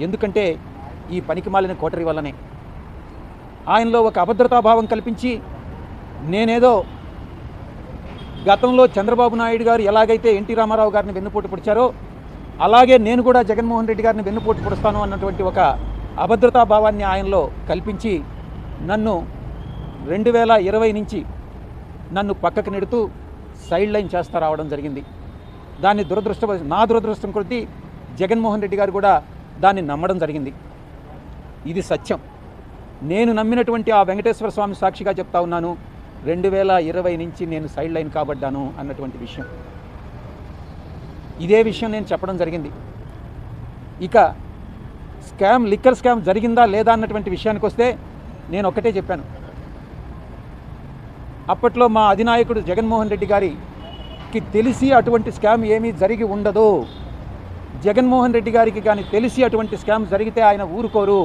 ఎందుకంటే ఈ పనికిమాలిన కోటరీ వల్లనే. ఆయనలో ఒక అభద్రతాభావం కల్పించి నేనేదో గతంలో చంద్రబాబు నాయుడు గారు ఎలాగైతే ఎన్టీ రామారావు గారిని వెన్నుపోటు పొడిచారో అలాగే నేను కూడా జగన్మోహన్ రెడ్డి గారిని వెన్నుపోటు పొడుస్తాను అన్నటువంటి ఒక అభద్రతాభావాన్ని ఆయనలో కల్పించి నన్ను 2020 నుంచి నన్ను పక్కకు నెడుతూ సైడ్ లైన్ చేస్తా రావడం జరిగింది. దాన్ని నా దురదృష్టం కొద్దీ జగన్మోహన్ రెడ్డి గారు కూడా దాన్ని నమ్మడం జరిగింది. ఇది సత్యం. నేను నమ్మినటువంటి ఆ వెంకటేశ్వర స్వామి సాక్షిగా చెప్తా ఉన్నాను, 2020 నుంచి నేను సైడ్ లైన్ కాబడ్డాను అన్నటువంటి విషయం. ఇదే విషయం నేను చెప్పడం జరిగింది. ఇక లిక్కర్ స్కామ్ జరిగిందా లేదా అన్నటువంటి విషయానికి వస్తే నేను ఒక్కటే చెప్పాను. అప్పట్లో మా అధినాయకుడు జగన్మోహన్ రెడ్డి గారికి తెలిసి అటువంటి స్కామ్ ఏమీ జరిగి ఉండదు. జగన్మోహన్ రెడ్డి గారికి కానీ తెలిసి అటువంటి స్కామ్ జరిగితే ఆయన ఊరుకోరు.